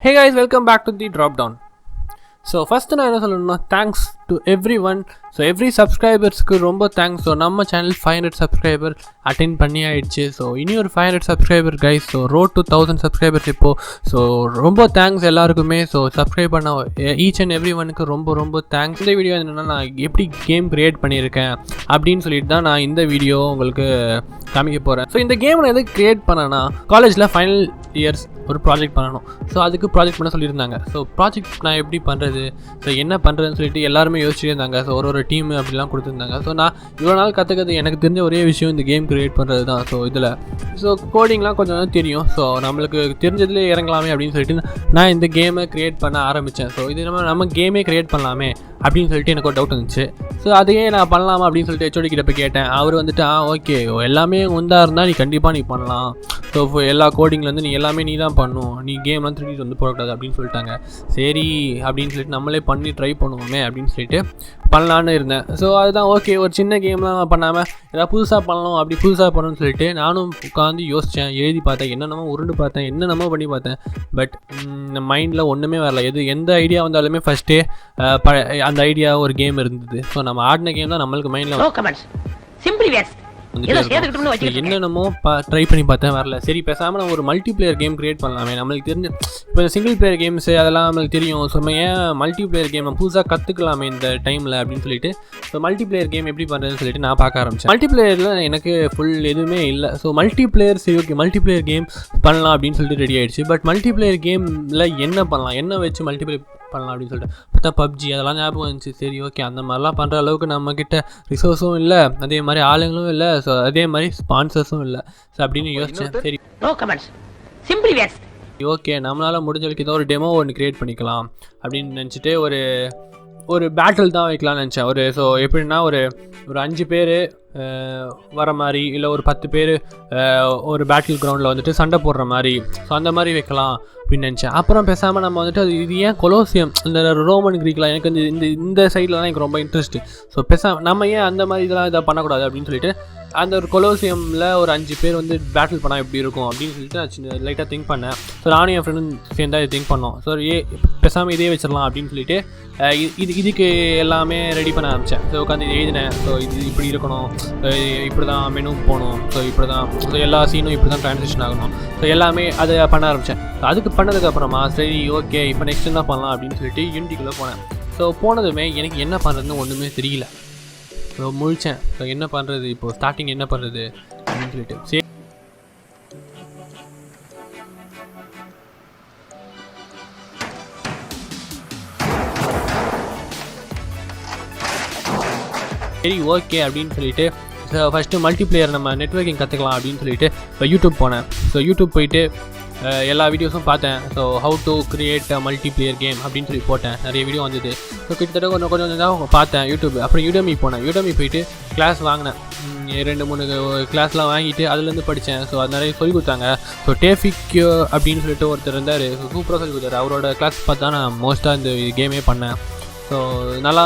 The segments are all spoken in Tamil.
Hey guys, welcome back to the drop down. So first நான் என்ன சொல்லணும்னா thanks to everyone. So every subscribersக்கு ரொம்ப thanks. So நம்ம சேனல் 500 subscriber attain பண்ணி ஆயிடுச்சு. So இனி ஒரு 500 subscriber guys. So road to 1000 subscribers இப்போ. So ரொம்ப thanks எல்லாருக்குமே. So subscribe பண்ண each and everyoneக்கு ரொம்ப thanks. இந்த வீடியோ என்னன்னா நான் எப்படி கேம் கிரியேட் பண்ணியிருக்கேன் அப்படின்னு சொல்லிட்டு தான் நான் இந்த வீடியோ உங்களுக்கு காமிக்க போகிறேன். ஸோ இந்த கேம் நான் எதுக்கு கிரியேட் பண்ணேன்னா காலேஜில் ஃபைனல் இயர்ஸ் ஒரு ப்ராஜெக்ட் பண்ணணும். ஸோ அதுக்கு ப்ராஜெக்ட் பண்ண சொல்லியிருந்தாங்க. ஸோ ப்ராஜெக்ட் நான் எப்படி பண்ணுறது, ஸோ என்ன பண்ணுறதுன்னு சொல்லிட்டு எல்லாருமே யோசிச்சுட்டே இருந்தாங்க. ஸோ ஒரு டீம் அப்படிலாம் கொடுத்துருந்தாங்க. ஸோ நான் இவ்வளோ நாள் கற்றுக்கிறது எனக்கு தெரிஞ்ச ஒரே விஷயம் இந்த கேம் கிரியேட் பண்ணுறது தான். ஸோ இதில் ஸோ கோடிங்லாம் கொஞ்சம் தெரியும். ஸோ நம்மளுக்கு தெரிஞ்சதுலேயே இறங்கலாமே அப்படின்னு சொல்லிட்டு நான் இந்த கேமை க்ரியேட் பண்ண ஆரம்பித்தேன். ஸோ இது நம்ம கேமே க்ரியேட் பண்ணலாமே அப்படின்னு சொல்லிட்டு எனக்கு ஒரு டவுட் இருந்துச்சு. ஸோ அதையே நான் பண்ணலாமா அப்படின்னு சொல்லிட்டு ஹெச்ஓடி கிட்ட போய் கேட்டேன். அவர் வந்துட்டு ஓகே எல்லாமே உந்தா இருந்தால் நீ கண்டிப்பாக நீ பண்ணலாம். ஸோ எல்லா கோடிங்லேருந்து நீ எல்லாமே நீ தான் பண்ணணும், நீ கேம்லாம் 3D வந்து போடக்கூடாது அப்படின்னு சொல்லிட்டாங்க. சரி அப்படின்னு சொல்லிட்டு நம்மளே பண்ணி ட்ரை பண்ணுவோமே அப்படின்னு சொல்லிட்டு பண்ணலான்னு இருந்தேன். ஸோ அதுதான் ஓகே, ஒரு சின்ன கேம்லாம் பண்ணாமல் ஏதாவது புதுசாக பண்ணணும், அப்படி புதுசாக பண்ணணும்னு சொல்லிட்டு நானும் உட்காந்து யோசித்தேன், எழுதி பார்த்தேன், என்னென்னமோ உருண்டு பார்த்தேன், என்னென்னமோ பண்ணி பார்த்தேன். பட் மைண்டில் ஒன்றுமே வரல. எந்த ஐடியா வந்தாலுமே ஃபஸ்ட்டே அந்த ஐடியா ஒரு கேம் இருந்தது. ஸோ நம்ம ஆடின கேம் தான் நம்மளுக்கு மைண்டில் என்னென்னமோ ட்ரை பண்ணி பார்த்தேன், வரல. சரி பேசாமல் நம்ம ஒரு மல்டி பிளேயர் கேம் கிரியேட் பண்ணலாமே. நம்மளுக்கு தெரிஞ்சு இப்போ சிங்கிள் பிளேயர் கேம்ஸு அதெல்லாம் நம்மளுக்கு தெரியும். ஸோ ஏன் மல்டி பிளேயர் கேம் நம்ம புதுசாக கற்றுக்கலாமே இந்த டைமில் அப்படின்னு சொல்லிட்டு ஸோ மல்டி பிளேயர் கேம் எப்படி பண்ணுறதுன்னு சொல்லிட்டு நான் பார்க்க ஆரம்பித்தேன். மல்டி பிளேயரில் எனக்கு ஃபுல் எதுவுமே இல்லை. ஸோ மல்டி பிளேயர் சரி ஓகே மல்டி பிளேயர் கேம் பண்ணலாம் அப்படின்னு சொல்லிட்டு ரெடி ஆகிடுச்சு. பட் மல்டி பிளேயர் கேமில் என்ன பண்ணலாம், என்ன வச்சு மல்டி பிளேயர் பண்ணலாம் அப்படின்னு சொல்லிட்டு பார்த்தா பப்ஜி அதெல்லாம் ஞாபகம் வந்துச்சு. சரி ஓகே அந்த மாதிரிலாம் பண்ணுற அளவுக்கு நம்மக்கிட்ட ரிசோர்ஸும் இல்லை, அதே மாதிரி ஆளுங்களும் இல்லை, ஸோ அதே மாதிரி ஸ்பான்சர்ஸும் இல்லை. ஸோ அப்படின்னு யோசித்தேன். சரி ஓகே நம்மளால் முடிஞ்ச வரைக்கும் ஏதோ ஒரு டெமோ ஒன்று க்ரியேட் பண்ணிக்கலாம் அப்படின்னு நினச்சிட்டு ஒரு பேட்டில் தான் வைக்கலாம்னு நினச்சேன். ஸோ எப்படின்னா ஒரு 5 பேர் வர மாதிரி, இல்லை ஒரு 10 பேர் ஒரு பேட்டில் கிரவுண்டில் வந்துட்டு சண்டை போடுற மாதிரி, ஸோ அந்த மாதிரி வைக்கலாம் அப்படின்னு நினச்சேன். அப்புறம் பேசாமல் நம்ம வந்துட்டு இது ஏன் கொலோசியம் இந்த ரோமன் க்ரீக்லாம் எனக்கு இந்த சைட்லலாம் எனக்கு ரொம்ப இன்ட்ரெஸ்ட்டு. ஸோ பேசாமல் நம்ம ஏன் அந்த மாதிரி இதெல்லாம் இதை பண்ணக்கூடாது அப்படின்னு சொல்லிட்டு அந்த ஒரு கொலோசியமில் ஒரு 5 பேர் வந்து பேட்டில் பண்ணால் எப்படி இருக்கும் அப்படின்னு சொல்லிட்டு நான் லைட்டாக திங்க் பண்ணேன். ஸோ நானும் என் ஃப்ரெண்டும் சேர்ந்தா இது திங்க் பண்ணோம். ஸோ பேசாமல் இதே வச்சிடலாம் அப்படின்னு சொல்லிட்டு இதுக்கு எல்லாமே ரெடி பண்ண ஆரம்பித்தேன். ஸோ உட்காந்து இது எழுதினேன். ஸோ இது இப்படி இருக்கணும், இப்படி தான் மெனு போகணும், ஸோ இப்படி தான், ஸோ எல்லா சீனும் இப்படி தான் ட்ரான்ஸ்லேஷன் ஆகணும். ஸோ எல்லாமே அதை பண்ண ஆரம்பித்தேன். ஸோ அதுக்கு பண்ணதுக்கப்புறமா சரி ஓகே இப்போ நெக்ஸ்ட் என்ன பண்ணலாம் அப்படின்னு சொல்லிட்டு யூனிட்டிக்குள்ளே போனேன். ஸோ போனதுமே எனக்கு என்ன பண்ணுறதுன்னு ஒன்றுமே தெரியல. ஸோ முழிச்சேன். ஸோ என்ன பண்ணுறது, இப்போது ஸ்டார்டிங் என்ன பண்ணுறது அப்படின்னு சொல்லிட்டு சரி ஓகே அப்படின்னு சொல்லிட்டு ஃபஸ்ட்டு மல்டி பிளேயர் நம்ம நெட்வொர்க்கிங் கற்றுக்கலாம் அப்படின்னு சொல்லிட்டு இப்போ யூடியூப் போனேன். ஸோ யூடியூப் போயிட்டு எல்லா வீடியோஸும் பார்த்தேன். So how to create a multi player game அப்படின்னு சொல்லி போட்டேன். நிறைய வீடியோ வந்தது. ஸோ கிட்டத்தட்ட கொஞ்சம் தான் பார்த்தேன் யூடியூப். அப்புறம் யூடமி போனேன். யூடமி போயிட்டு கிளாஸ் வாங்கினேன். 2-3 கிளாஸ்லாம் வாங்கிட்டு அதுலேருந்து படித்தேன். ஸோ அது நிறைய சொல்லிக் கொடுத்தாங்க. ஸோ டேஃபிக் அப்படின்னு சொல்லிட்டு ஒருத்தர் இருந்தார். ஸோ சூப்பராக சொல்லிக் கொடுத்தாரு. அவரோட கிளாஸ் பார்த்து தான் நான் மோஸ்ட்டாக இந்த கேமே பண்ணேன். ஸோ நல்லா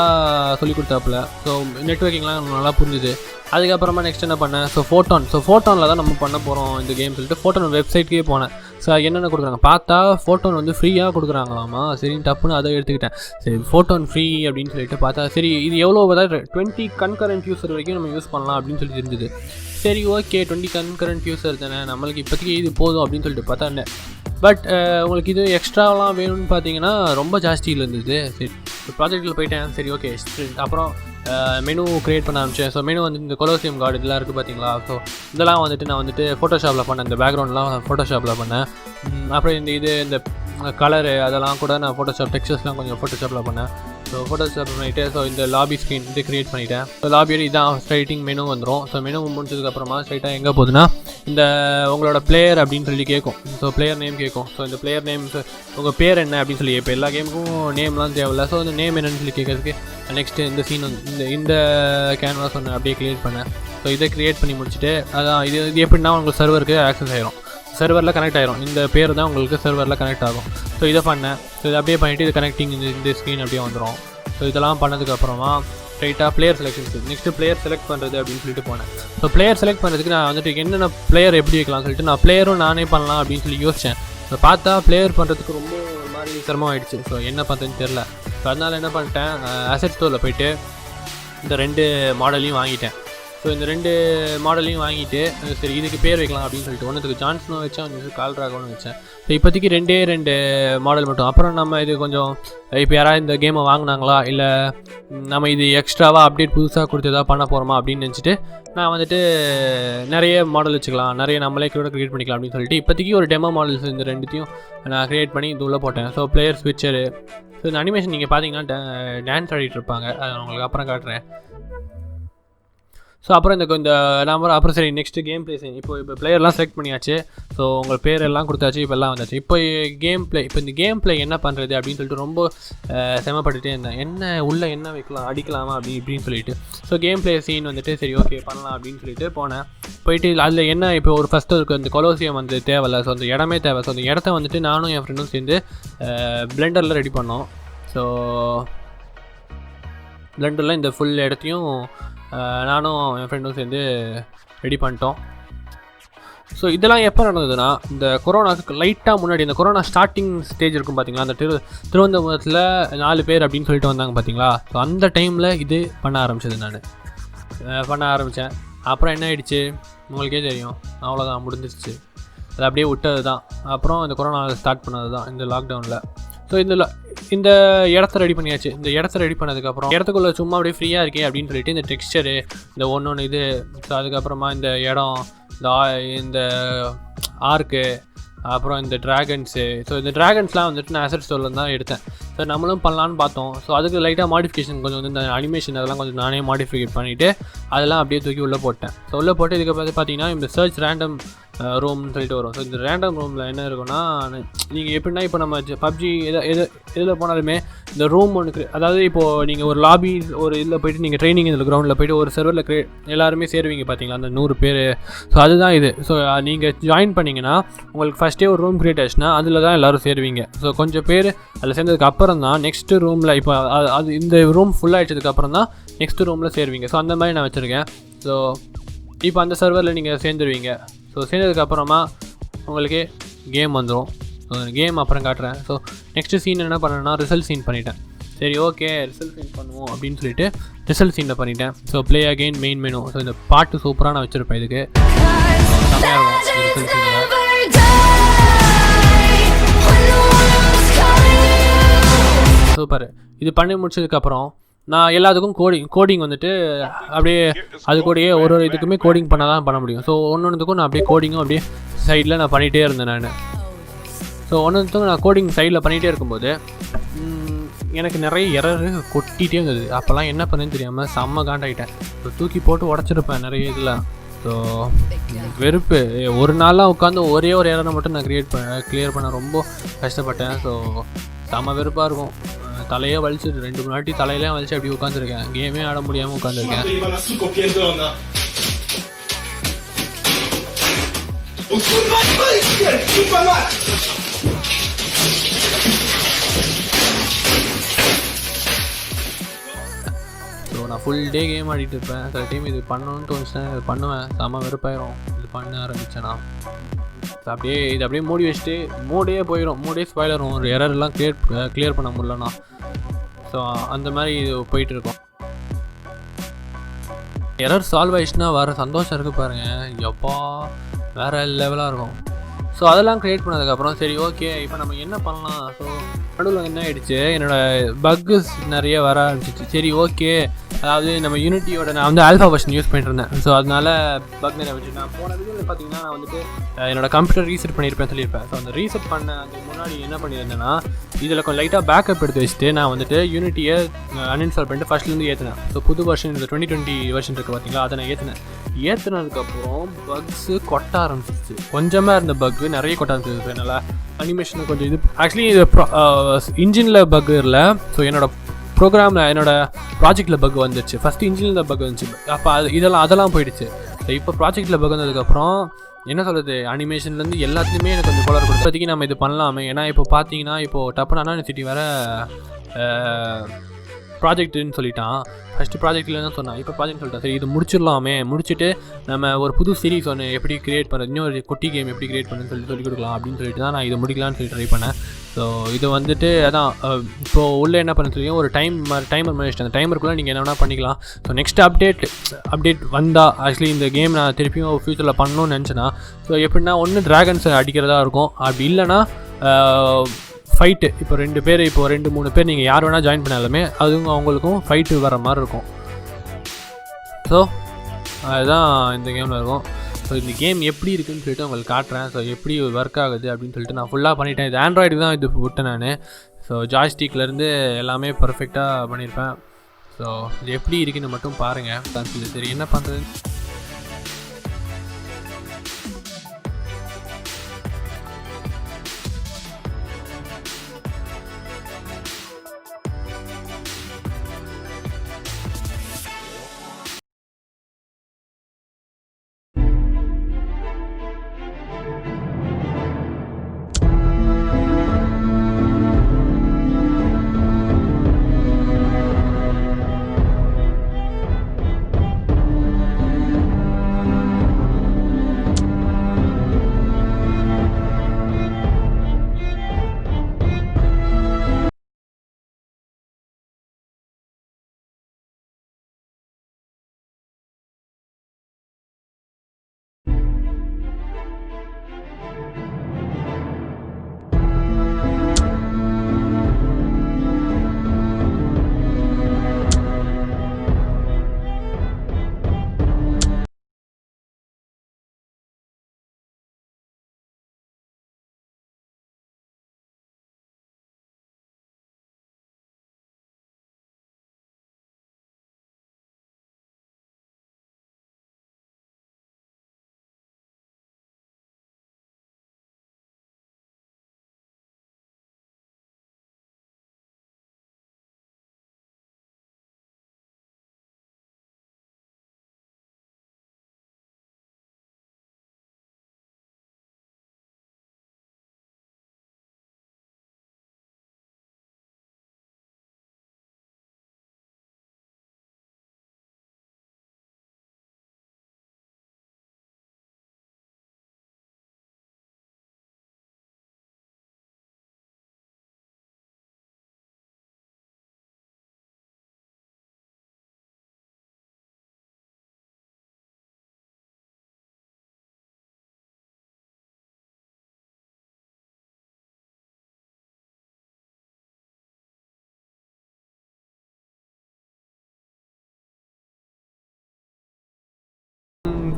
சொல்லிக் கொடுத்தாப்புல. ஸோ நெட்வொர்க்கிங்லாம் நல்லா புரிஞ்சுது. அதுக்கப்புறமா நெக்ஸ்ட் என்ன பண்ணேன், ஸோ ஃபோட்டோனில் தான் நம்ம பண்ண போகிறோம் இந்த கேம் சொல்லிட்டு ஃபோட்டோன் வெப்சைட்கே போனேன். ஸோ என்னென்ன கொடுக்குறாங்க பார்த்தா ஃபோட்டோன் வந்து ஃப்ரீயாக கொடுக்குறாங்களாமா. சரி டப்புன்னு அதை எடுத்துக்கிட்டேன். சரி ஃபோட்டோன் ஃப்ரீ அப்படின்னு சொல்லிட்டு பார்த்தா சரி இது எவ்வளோ பார்த்தா 20 கன்கரண்ட் யூஸர் வரைக்கும் நம்ம யூஸ் பண்ணலாம் அப்படின்னு சொல்லி தெரிஞ்சுது. சரி ஓகே 20 கன்கரண்ட் யூஸர் தானே நம்மளுக்கு இப்போதைக்கு இது போதும் அப்படின்னு சொல்லிட்டு பார்த்தா என்ன. பட் உங்களுக்கு இது எக்ஸ்ட்ராவெலாம் வேணும்னு பார்த்தீங்கன்னா ரொம்ப ஜாஸ்தியில் இருந்தது. சரி ப்ராஜெக்டில் போயிட்டேன். சரி ஓகே அப்புறம் மெனு க்ரியேட் பண்ண ஆரம்பித்தேன். ஸோ மெனு வந்து இந்த கொலோசியம் கார்டு இதெல்லாம் இருக்குது பார்த்தீங்களா. ஸோ இதெல்லாம் வந்துட்டு நான் வந்துட்டு ஃபோட்டோஷாப்பில் பண்ணேன். இந்த பேக்ரவுண்ட்லாம் ஃபோட்டோஷாப்பில் பண்ணேன். அப்புறம் இந்த கலரு அதெல்லாம் கூட நான் ஃபோட்டோஷாப் டெக்ஸ்சர்ஸ்லாம் கொஞ்சம் ஃபோட்டோஷாப்பில் பண்ணேன். ஸோ ஃபோட்டோஷாப் பண்ணிவிட்டு ஸோ இந்த லாபி ஸ்க்ரீன் இது க்ரியேட் பண்ணிவிட்டேன். ஸோ லாபியோட இதான் ஸ்ட்ரைட்டிங் மெனு வந்துடும். ஸோ மெனு முடிச்சதுக்கப்புறமா ஸ்ட்ரைட்டாக எங்கே போகுதுன்னா இந்த உங்களோட பிளேயர் அப்படின்னு சொல்லி கேட்கும். ஸோ பிளேயர் நேம் கேட்கும். ஸோ இந்த பிளேயர் நேம் உங்கள் பேர் என்ன அப்படின்னு சொல்லி இப்போ எல்லா கேமுக்கும் நேம்லாம் தேவையில்லை. ஸோ இந்த நேம் என்னன்னு சொல்லி கேட்கறதுக்கு நெக்ஸ்ட்டு இந்த சீன் வந்து இந்த கேன்வாஸ் ஒன்று அப்படியே க்ரியேட் பண்ணேன். ஸோ இதை க்ரியேட் பண்ணி முடிச்சுட்டு அதான் இது எப்படின்னா உங்களுக்கு சர்வருக்கு ஆக்சஸ் ஆகிரும், சர்வரில் கனெக்ட் ஆகிரும். இந்த பேர் தான் உங்களுக்கு சர்வரில் கனெக்ட் ஆகும். ஸோ இதை பண்ணேன். ஸோ இதை அப்படியே பண்ணிவிட்டு இது கனெக்டிங் இந்த ஸ்க்ரீன் அப்படியே வந்துடும். ஸோ இதெல்லாம் பண்ணதுக்கப்புறமா ஸ்ட்ரைட்டாக player selections next player select பண்ணுறது அப்படின்னு சொல்லிட்டு போனேன். ஸோ பிளேயர் செலக்ட் பண்ணுறதுக்கு நான் வந்துட்டு என்னென்ன பிளேயர் எப்படி வைக்கலாம்னு சொல்லிட்டு நான் பிளேயரும் நானே பண்ணலாம் அப்படின்னு சொல்லி யோசித்தேன். ஸோ பார்த்தா பிளேயர் பண்ணுறதுக்கு ரொம்ப மாதிரி சிரமமாகிடுச்சு. ஸோ என்ன பண்ணுறதுன்னு தெரில. ஸோ அதனால் என்ன பண்ணிட்டேன், அசெட் ஸ்டோரில் போய்ட்டு இந்த 2 மாடலையும் வாங்கிட்டேன். ஸோ இந்த 2 மாடலையும் வாங்கிட்டு சரி இதுக்கு பேர் வைக்கலாம் அப்படின்னு சொல்லிட்டு ஒன்றுத்துக்கு ஜான்சனும் வச்சேன், ஒன்று கால்ராகவும் வச்சேன். ஸோ இப்போதைக்கு 2 மாடல் மட்டும். அப்புறம் நம்ம இது கொஞ்சம் இப்போ யாராவது இந்த கேமை வாங்கினாங்களா இல்லை நம்ம இது எக்ஸ்ட்ராவாக அப்டேட் புதுசாக கொடுத்து எதாவது பண்ண போகிறோமா அப்படின்னு நினச்சிட்டு நான் வந்துட்டு நிறைய மாடல் வச்சுக்கலாம், நிறைய நம்மளே கூட க்ரியேட் பண்ணிக்கலாம் அப்படின்னு சொல்லிட்டு இப்போதைக்கு ஒரு டெமோ மாடல்ஸ் இந்த 2த்தையும் நான் க்ரியேட் பண்ணி இது உள்ளே போட்டேன். So player switcher. ஸோ இந்த அனிமேஷன் நீங்கள் பார்த்தீங்கன்னா டான்ஸ் ஆடிட்டு இருப்பாங்க, அதை நான் உங்களுக்கு அப்புறம் காட்டுறேன். ஸோ அப்புறம் இந்த நம்பர் அப்புறம் சரி நெக்ஸ்ட்டு கேம் ப்ளே செய்யும். இப்போ பிளேயர்லாம் செலக்ட் பண்ணியாச்சு. ஸோ உங்கள் பேர் எல்லாம் கொடுத்தாச்சு, இப்போ எல்லாம் வந்தாச்சு. இப்போ இந்த கேம் ப்ளே என்ன பண்ணுறது அப்படின்னு சொல்லிட்டு ரொம்ப செமப்பட்டுட்டே இருந்தேன். என்ன வைக்கலாம், அடிக்கலாமா இப்படின்னு சொல்லிட்டு. ஸோ கேம் ப்ளே சீன் வந்துட்டு சரி ஓகே பண்ணலாம் அப்படின்னு சொல்லிட்டு போனேன். போயிட்டு அதில் என்ன இப்போ ஒரு ஃபஸ்ட்டு இருக்குது அந்த கொலோசியம் வந்து தேவையில்ல. ஸோ அந்த இடமே தேவை. ஸோ அந்த இடத்த வந்துட்டு நானும் என் ஃப்ரெண்டும் சேர்ந்து பிளெண்டரில் ரெடி பண்ணோம். ஸோ பிளெண்டரில் இந்த ஃபுல் இடத்தையும் நானும் என் ஃப்ரெண்டும் சேர்ந்து ரெடி பண்ணிட்டோம். ஸோ இதெல்லாம் எப்போ நடந்ததுன்னா இந்த கொரோனாவுக்கு லைட்டாக முன்னாடி, இந்த கொரோனா ஸ்டார்டிங் ஸ்டேஜ் இருக்கும் பார்த்தீங்களா, அந்த திருவனந்தபுரத்தில் 4 பேர் அப்படின்னு சொல்லிட்டு வந்தாங்க பார்த்தீங்களா. ஸோ அந்த டைமில் இது பண்ண ஆரம்பித்தேன். அப்புறம் என்ன ஆகிடுச்சு உங்களுக்கே தெரியும், அவ்வளோதான் முடிஞ்சிருச்சு. அது அப்படியே விட்டது தான். அப்புறம் இந்த கொரோனாவில் ஸ்டார்ட் பண்ணது தான் இந்த லாக்டவுனில். ஸோ இந்த இடத்த ரெடி பண்ணியாச்சு. இந்த இடத்த ரெடி பண்ணதுக்கப்புறம் இடத்துக்குள்ளே சும்மா அப்படியே ஃப்ரீயாக இருக்கே அப்படின்னு சொல்லிட்டு இந்த டெக்ஸ்சரு, இந்த ஒன்று இது, ஸோ அதுக்கப்புறமா இந்த இடம், இந்த ஆர்க்கு, அப்புறம் இந்த ட்ராகன்ஸு. ஸோ இந்த ட்ராகன்ஸ்லாம் வந்துட்டு நான் அசெட் ஸ்டோரில் தான் எடுத்தேன். ஸோ நம்மளும் பண்ணலான்னு பார்த்தோம். ஸோ அதுக்கு லைட்டாக மாடிஃபிகேஷன் கொஞ்சம் வந்து இந்த அனிமேஷன் அதெல்லாம் கொஞ்சம் நானே மாடிஃபிகேட் பண்ணிவிட்டு அதெல்லாம் அப்படியே தூக்கி உள்ளே போட்டேன். ஸோ உள்ளே போட்டு இதுக்கு பார்த்தீங்கன்னா இந்த சர்ச் ரேண்டம் ரூம்னு சொல்லிட்டு வரும். ஸோ இந்த ரேண்டம் ரூமில் என்ன இருக்குன்னா, நீங்கள் எப்படின்னா இப்போ நம்ம பப்ஜி எதில் போனாலுமே இந்த ரூம் ஒன்று, அதாவது இப்போது நீங்கள் ஒரு லாபி ஒரு இதில் போய்ட்டு நீங்கள் ட்ரைனிங் இதில் கிரவுண்டில் போய்ட்டு ஒரு சர்வரில் எல்லாருமே சேருவீங்க பார்த்தீங்களா, அந்த 100 பேர். ஸோ அதுதான் இது. ஸோ நீங்கள் ஜாயின் பண்ணிங்கன்னா உங்களுக்கு ஃபஸ்ட்டே ஒரு ரூம் க்ரியேட் ஆச்சுன்னா அதில் தான் எல்லோரும் சேருவீங்க. ஸோ கொஞ்சம் பேர் அதில் சேர்ந்ததுக்கு அப்புறம் தான் நெக்ஸ்ட்டு ரூமில் இப்போ அது இந்த ரூம் ஃபுல்லாகிடுச்சதுக்கப்புறம் தான் நெக்ஸ்ட்டு ரூமில் சேருவீங்க. ஸோ அந்த மாதிரி நான் வச்சுருக்கேன். ஸோ இப்போ அந்த சர்வரில் நீங்கள் சேர்ந்துருவீங்க. ஸோ சேர்ந்ததுக்கப்புறமா உங்களுக்கு கேம் வந்துடும். ஸோ கேம் அப்புறம் காட்டுறேன். ஸோ நெக்ஸ்ட்டு சீன் என்ன பண்ணேன்னா ரிசல்ட் சீன் பண்ணிட்டேன். சரி ஓகே ரிசல்ட் சீன் பண்ணுவோம் அப்படின்னு சொல்லிட்டு ரிசல்ட் சீனில் பண்ணிட்டேன். So play again main menu. So இந்த பாட்டு சூப்பராக நான் வச்சுருப்பேன். இதுக்கு செம்மையாக இருக்கும் ரிசல்ட் சீனில். சூப்பர். இது பண்ணி முடிச்சதுக்கப்புறம் நான் எல்லாத்துக்கும் கோடிங் வந்துட்டு அப்படியே அது கூடயே ஒரு இதுக்குமே கோடிங் பண்ண தான் பண்ண முடியும். ஸோ ஒன்றுக்கும் நான் அப்படியே கோடிங்கும் அப்படியே சைடில் நான் பண்ணிகிட்டே இருந்தேன் நான். ஸோ ஒன்றுத்துக்கும் நான் கோடிங் சைடில் பண்ணிகிட்டே இருக்கும்போது எனக்கு நிறைய எரர் கொட்டிகிட்டே இருந்தது. அப்போல்லாம் என்ன பண்ணுன்னு தெரியாமல் செம்ம காண்டாகிட்டேன். ஸோ தூக்கி போட்டு உடச்சிருப்பேன் நிறைய இதில். ஸோ வெறுப்பு. ஒரு நாளாக உட்காந்து ஒரே ஒரு எரரை மட்டும் நான் கிளியர் பண்ண ரொம்ப கஷ்டப்பட்டேன். ஸோ செம்ம வெறுப்பாக இருக்கும். தலையே வலிச்சுட்டு 2 வாட்டி தலையிலே வலிச்சு அப்படி உட்காந்துருக்கேன். கேமே ஆட முடியாமல் உட்காந்துருக்கேன். ஸோ நான் ஃபுல் டே கேம் ஆடிட்டு இருப்பேன். சில டைம் இது பண்ணணும்னு தோணுச்சுன்னா இது பண்ணுவேன். செம்ம வெறுப்பாயிரும் இது பண்ண ஆரம்பிச்சேன்னா. அப்படியே இது அப்படியே மூடி வச்சுட்டு மூடே போயிடும். மூடே ஸ்பாயில் ஆகும். ஒரு எரர்லாம் கிளியர் பண்ண முடியலண்ணா. ஸோ அந்த மாதிரி இது போயிட்டுருக்கோம். எரர் சால்வ் ஆகிடுச்சுன்னா வர சந்தோஷம் இருக்குது பாருங்கள், எப்பா வேறு லெவலாக இருக்கும். ஸோ அதெல்லாம் க்ரியேட் பண்ணதுக்கப்புறம் சரி ஓகே இப்போ நம்ம என்ன பண்ணலாம். ஸோ நடுவில் என்ன ஆகிடுச்சு, என்னோடய பக்குஸ் நிறைய வர ஆரம்பிச்சிச்சு. சரி ஓகே, அதாவது நம்ம யூனிட்டியோட நான் வந்து ஆல்ஃபா வெர்ஷன் யூஸ் பண்ணிட்டு இருந்தேன். ஸோ அதனால பக் நிறைய வச்சு நான் போன வீடியோவில் பார்த்தீங்கன்னா நான் வந்துட்டு என்னோடய கம்ப்யூட்டர் ரீசெட் பண்ணியிருப்பேன் சொல்லியிருப்பேன். ஸோ அந்த ரீசெட் பண்ண அதுக்கு முன்னாடி என்ன பண்ணியிருந்தேன்னா இதில் கொஞ்சம் லைட்டாக பேக்கப் எடுத்து வச்சுட்டு நான் வந்துட்டு யூனிட்டியை அன்இன்ஸ்டால் பண்ணிட்டு ஃபஸ்ட்லேருந்து ஏற்றினேன். ஸோ புது வெர்ஷன் இந்த 2020 வெர்ஷன் இருக்குது பார்த்தீங்களா, அதை நான் ஏற்றினதுக்கப்புறம் பக்ஸு கொட்ட ஆரம்பிச்சிச்சு. கொஞ்சமாக இருந்த பக்கு நிறைய கொட்ட ஆரம்பிச்சிச்சு. என்னால் அனிமேஷனை கொஞ்சம் இது ஆக்சுவலி இது இன்ஜினில் பக் இல்லை. ஸோ என்னோடய ப்ரோக்ராமில் என்னோடய ப்ராஜெக்டில் பக் வந்துச்சு. ஃபஸ்ட்டு இன்ஜினில் பக் வந்துச்சு. அப்போ அதெல்லாம் போயிடுச்சு. ஸோ இப்போ ப்ராஜெக்டில் பக் வந்ததுக்கப்புறம் என்ன சொல்கிறது, அனிமேஷன்லேருந்து எல்லாத்துலேயுமே எனக்கு கொஞ்சம் கோளாறு கொடுத்து இப்போதைக்கு நம்ம இது பண்ணலாமே. ஏன்னா இப்போ பார்த்தீங்கன்னா இப்போது டப்புனா சிட்டி வேறு ப்ராஜெக்ட்டுன்னு சொல்லிட்டான். ஃபஸ்ட்டு ப்ராஜெக்டில் தான் சொன்னான், இப்போ ப்ராஜெக்ட் சொல்லிட்டான். சரி இது முடிச்சிடலாமே, முடிச்சுட்டு நம்ம ஒரு புது சீரிஸ் ஒன்று எப்படி க்ரியேட் பண்ணுறது, இன்னொரு குட்டி கேம் எப்படி க்ரியேட் பண்ணுன்னு சொல்லி கொடுக்கலாம் அப்படின்னு சொல்லிட்டு தான் நான் இதை முடிக்கலான்னு சொல்லி ட்ரை பண்ணேன். ஸோ இது வந்துட்டு அதான் இப்போது உள்ளே என்ன பண்ண தெரியும், ஒரு டைமர் பண்ணிச்சிட்டு அந்த டைமருக்குள்ளே நீங்கள் என்ன வேணால் பண்ணிக்கலாம். ஸோ நெக்ஸ்ட் அப்டேட் வந்தால் ஆக்சுவலி இந்த கேம் நான் திருப்பியும் ஃப்யூச்சரில் பண்ணணும்னு நினச்சேன்னா, ஸோ எப்படின்னா ஒன்று ட்ராகன்ஸை அடிக்கிறதா இருக்கும், அப்படி இல்லைன்னா ஃபைட்டு. இப்போ 2-3 பேர் நீங்கள் யார் வேணால் ஜாயின் பண்ணாலுமே அதுவும் அவங்களுக்கும் ஃபைட்டு வர மாதிரி இருக்கும். ஸோ அதுதான் இந்த கேமில் இருக்கும். ஸோ இந்த கேம் எப்படி இருக்குதுன்னு சொல்லிட்டு உங்களுக்கு காட்டுறேன். ஸோ எப்படி ஒர்க் ஆகுது அப்படின்னு சொல்லிட்டு நான் ஃபுல்லாக பண்ணிட்டேன். இது ஆண்ட்ராய்டு தான் இது விட்டேன் நான். ஸோ ஜாய்ஸ்டிக்லேருந்து எல்லாமே பர்ஃபெக்டாக பண்ணியிருப்பேன். ஸோ இது எப்படி இருக்குன்னு மட்டும் பாருங்கள். சரி என்ன பண்ணுறது.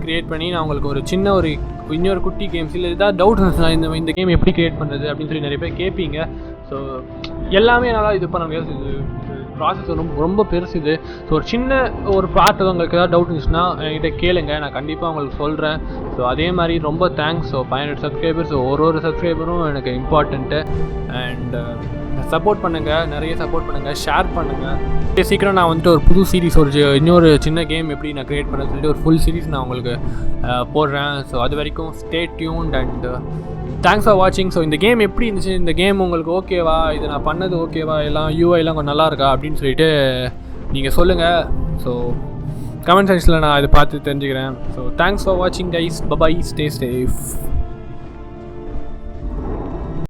க்ரியேட் பண்ணி நான் உங்களுக்கு ஒரு சின்ன இன்னொரு குட்டி கேம்ஸ் இல்லை ஏதாவது டவுட் இருந்துச்சுன்னா இந்த கேம் எப்படி க்ரியேட் பண்ணுறது அப்படின்னு சொல்லி நிறைய பேர் கேட்பீங்க. ஸோ எல்லாமே என்னால் இது பண்ண முடியாது. இது ப்ராசஸ் ரொம்ப பெருசு இது. ஸோ ஒரு சின்ன பார்ட் உங்களுக்கு ஏதாவது டவுட் இருந்துச்சுன்னா என்கிட்ட கேளுங்க, நான் கண்டிப்பாக உங்களுக்கு சொல்கிறேன். ஸோ அதே மாதிரி ரொம்ப தேங்க்ஸ். ஸோ 500 சப்ஸ்கிரைபர்ஸ், ஒரு சப்ஸ்கிரைபரும் எனக்கு இம்பார்ட்டண்ட்டு. அண்ட் சப்போர்ட் பண்ணுங்கள், நிறைய சப்போர்ட் பண்ணுங்கள், ஷேர் பண்ணுங்கள். சீக்கிரம் நான் வந்துட்டு ஒரு புது சீரிஸ், இன்னொரு சின்ன கேம் எப்படி நான் க்ரியேட் பண்ண சொல்லிட்டு ஒரு ஃபுல் சீரிஸ் நான் உங்களுக்கு போடுறேன். ஸோ அது வரைக்கும் stay tuned and thanks for வாட்சிங். ஸோ இந்த கேம் எப்படி இருந்துச்சு, இந்த கேம் உங்களுக்கு ஓகேவா, இது நான் பண்ணது ஓகேவா, எல்லாம் யூஐலாம் கொஞ்சம் நல்லா இருக்கா அப்படின்னு சொல்லிட்டு நீங்கள் சொல்லுங்கள். ஸோ கமெண்ட் செக்ஷனில் நான் இதை பார்த்து தெரிஞ்சுக்கிறேன். ஸோ தேங்க்ஸ் ஃபார் வாட்சிங் கைஸ். Bye bye, stay safe.